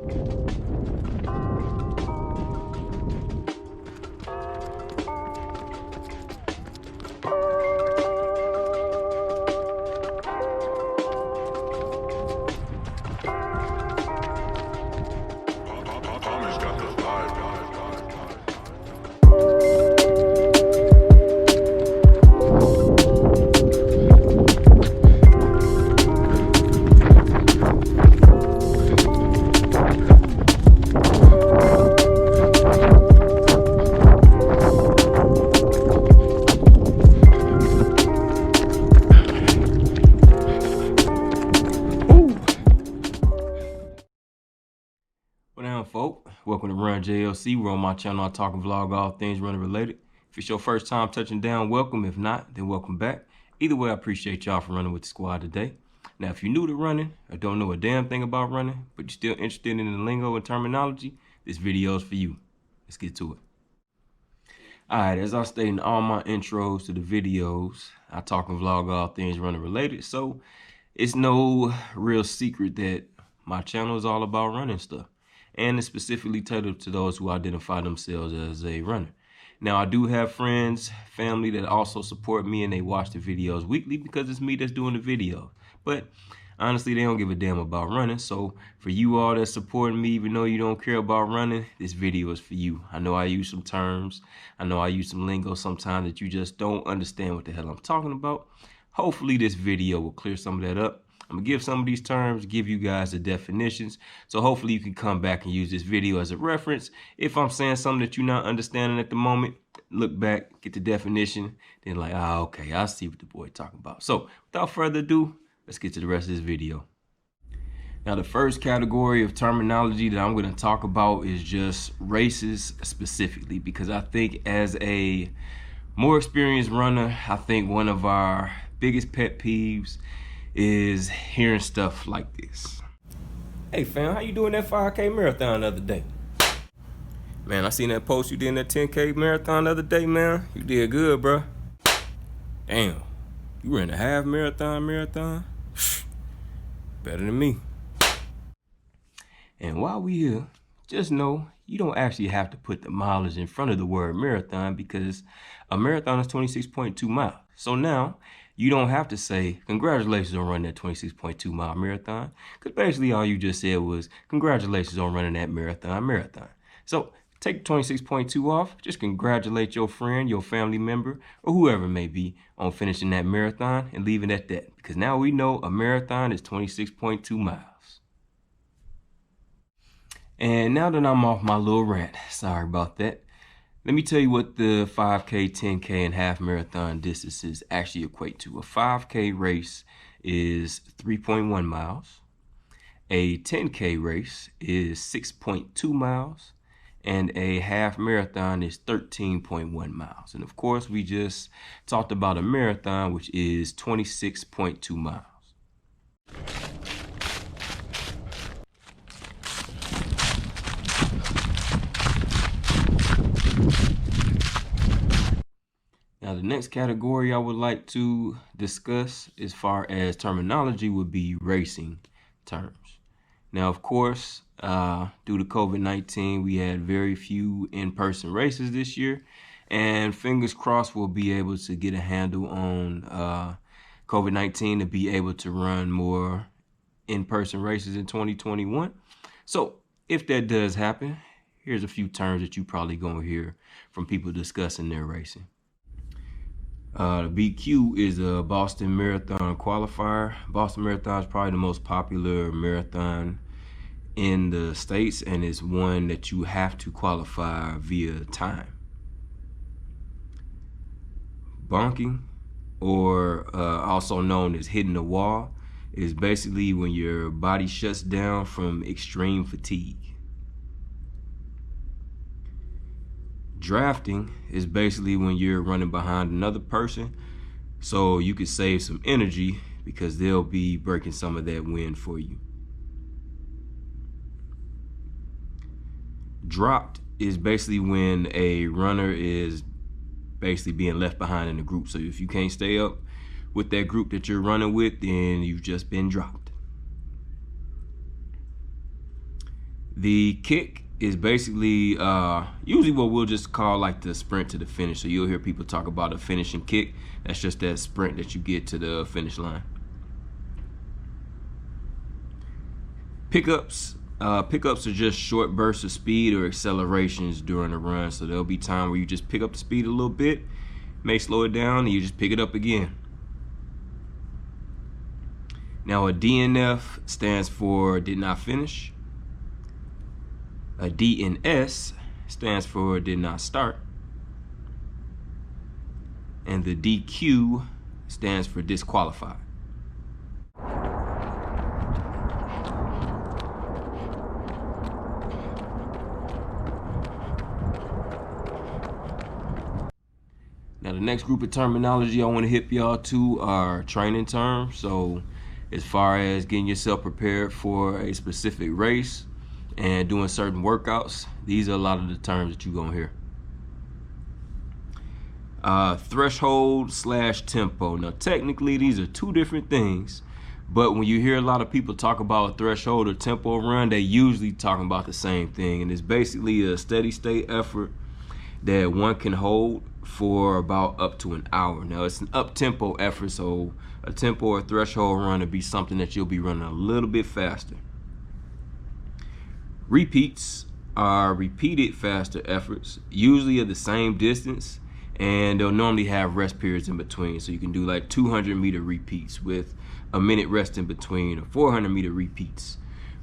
Homage got the vibe. What down, folk? Welcome to Run JLC. We're on my channel. I talk and vlog all things running related. If it's your first time touching down, welcome. If not, then welcome back. Either way, I appreciate y'all for running with the squad today. Now, if you're new to running or don't know a damn thing about running, but you're still interested in the lingo and terminology, this video is for you. Let's get to it. All right, as I state in all my intros to the videos, I talk and vlog all things running related. So it's no real secret that my channel is all about running stuff. And it's specifically tailored to those who identify themselves as a runner. Now, I do have friends, family that also support me and they watch the videos weekly because it's me that's doing the video. But honestly, they don't give a damn about running. So for you all that's supporting me, even though you don't care about running, this video is for you. I know I use some terms. I know I use some lingo sometimes that you just don't understand what the hell I'm talking about. Hopefully this video will clear some of that up. I'm gonna give some of these terms, give you guys the definitions. So hopefully you can come back and use this video as a reference. If I'm saying something that you're not understanding at the moment, look back, get the definition, then like, okay, I see what the boy talking about. So without further ado, let's get to the rest of this video. Now, the first category of terminology that I'm gonna talk about is just races specifically, because I think as a more experienced runner, I think one of our biggest pet peeves is hearing stuff like this. Hey fam, how you doing that 5K marathon the other day? Man, I seen that post you did in that 10K marathon the other day, man. You did good, bro. Damn, you ran a half marathon? Better than me. And while we here, just know you don't actually have to put the mileage in front of the word marathon, because a marathon is 26.2 miles. So now you don't have to say congratulations on running that 26.2 mile marathon, because basically all you just said was congratulations on running that marathon. So take 26.2 off, just congratulate your friend, your family member, or whoever it may be on finishing that marathon and leave it at that, because now we know a marathon is 26.2 miles. And now that I'm off my little rant, sorry about that, let me tell you what the 5K, 10K, and half marathon distances actually equate to. A 5K race is 3.1 miles. A 10K race is 6.2 miles. And a half marathon is 13.1 miles. And of course, we just talked about a marathon, which is 26.2 miles. Now, the next category I would like to discuss as far as terminology would be racing terms. Now, of course, due to COVID-19, we had very few in-person races this year, and fingers crossed we'll be able to get a handle on COVID-19 to be able to run more in-person races in 2021. So if that does happen, here's a few terms that you probably gonna hear from people discussing their racing. The BQ is a Boston Marathon qualifier. Boston Marathon is probably the most popular marathon in the States, and it's one that you have to qualify via time. Bonking, or also known as hitting the wall, is basically when your body shuts down from extreme fatigue. Drafting is basically when you're running behind another person, so you can save some energy because they'll be breaking some of that wind for you. Dropped is basically when a runner is basically being left behind in the group. So if you can't stay up with that group that you're running with, then you've just been dropped. The kick is basically usually what we'll just call like the sprint to the finish. So you'll hear people talk about a finishing kick. That's just that sprint that you get to the finish line. Pickups. Pickups are just short bursts of speed or accelerations during a run. So there'll be time where you just pick up the speed a little bit, may slow it down, and you just pick it up again. Now a DNF stands for did not finish. A DNS stands for did not start. And the DQ stands for disqualified. Now the next group of terminology I want to hit y'all to are training terms. So as far as getting yourself prepared for a specific race and doing certain workouts, these are a lot of the terms that you're gonna hear. Threshold / tempo. Now technically these are two different things, but when you hear a lot of people talk about a threshold or tempo run, they usually talking about the same thing, and it's basically a steady state effort that one can hold for about up to an hour. Now it's an up tempo effort, so a tempo or threshold run would be something that you'll be running a little bit faster. Repeats are repeated faster efforts, usually of the same distance, and they'll normally have rest periods in between. So you can do like 200-meter repeats with a minute rest in between, or 400-meter repeats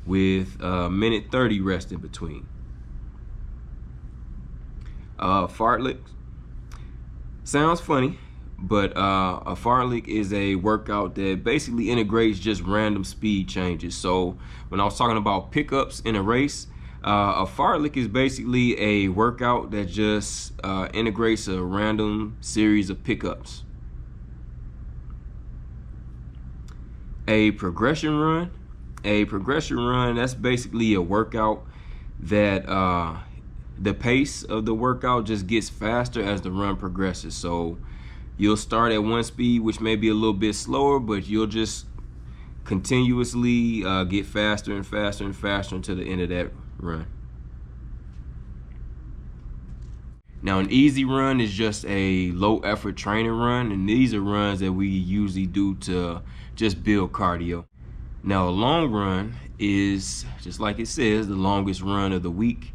with a minute 30 rest in between. Fartlek sounds funny, but a fartlek is a workout that basically integrates just random speed changes. So when I was talking about pickups in a race, a fartlek is basically a workout that just integrates a random series of pickups. A progression run. A progression run, that's basically a workout that the pace of the workout just gets faster as the run progresses. So you'll start at one speed, which may be a little bit slower, but you'll just continuously get faster and faster and faster until the end of that run. Now an easy run is just a low effort training run, and these are runs that we usually do to just build cardio. Now a long run is, just like it says, the longest run of the week.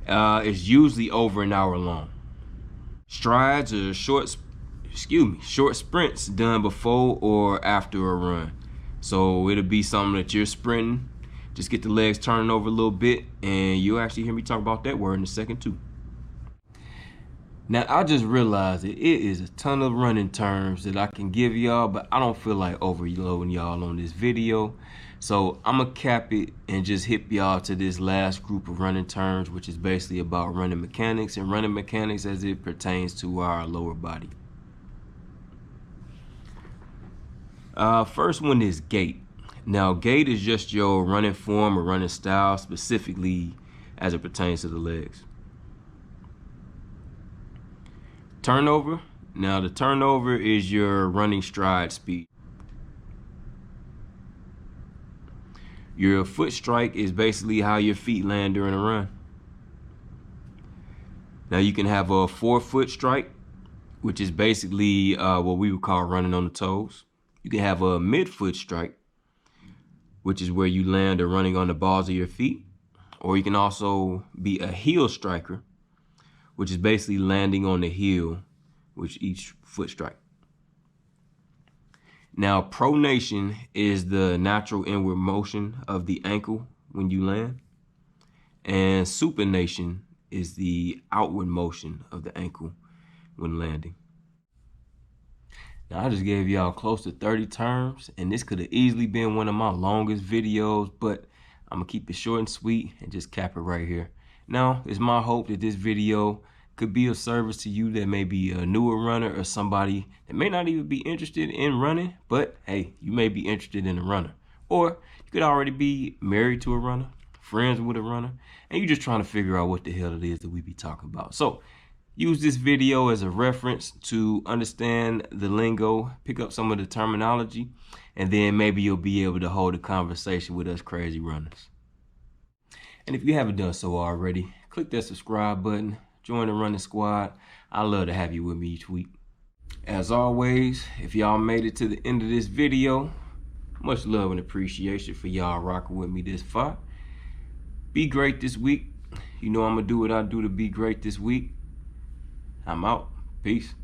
It's usually over an hour long. Strides are short sprints done before or after a run. So it'll be something that you're sprinting, just get the legs turning over a little bit, and you'll actually hear me talk about that word in a second too. Now I just realized that it is a ton of running terms that I can give y'all, but I don't feel like overloading y'all on this video. So I'm gonna cap it and just hip y'all to this last group of running terms, which is basically about running mechanics, and running mechanics as it pertains to our lower body. First one is gait. Now gait is just your running form or running style, specifically as it pertains to the legs. Turnover. Now the turnover is your running stride speed. Your foot strike is basically how your feet land during a run. Now you can have a forefoot strike, which is basically what we would call running on the toes. You can have a midfoot strike, which is where you land or running on the balls of your feet. Or you can also be a heel striker, which is basically landing on the heel with each foot strike. Now, pronation is the natural inward motion of the ankle when you land, and supination is the outward motion of the ankle when landing. Now, I just gave y'all close to 30 terms, and this could have easily been one of my longest videos, but I'm gonna keep it short and sweet and just cap it right here. Now, it's my hope that this video could be of service to you that may be a newer runner or somebody that may not even be interested in running, but hey, you may be interested in a runner. Or you could already be married to a runner, friends with a runner, and you're just trying to figure out what the hell it is that we be talking about. So use this video as a reference to understand the lingo, pick up some of the terminology, and then maybe you'll be able to hold a conversation with us crazy runners. And if you haven't done so already, click that subscribe button, join the running squad. I love to have you with me each week. As always, if y'all made it to the end of this video, much love and appreciation for y'all rocking with me this far. Be great this week. You know I'm gonna do what I do to be great this week. I'm out. Peace.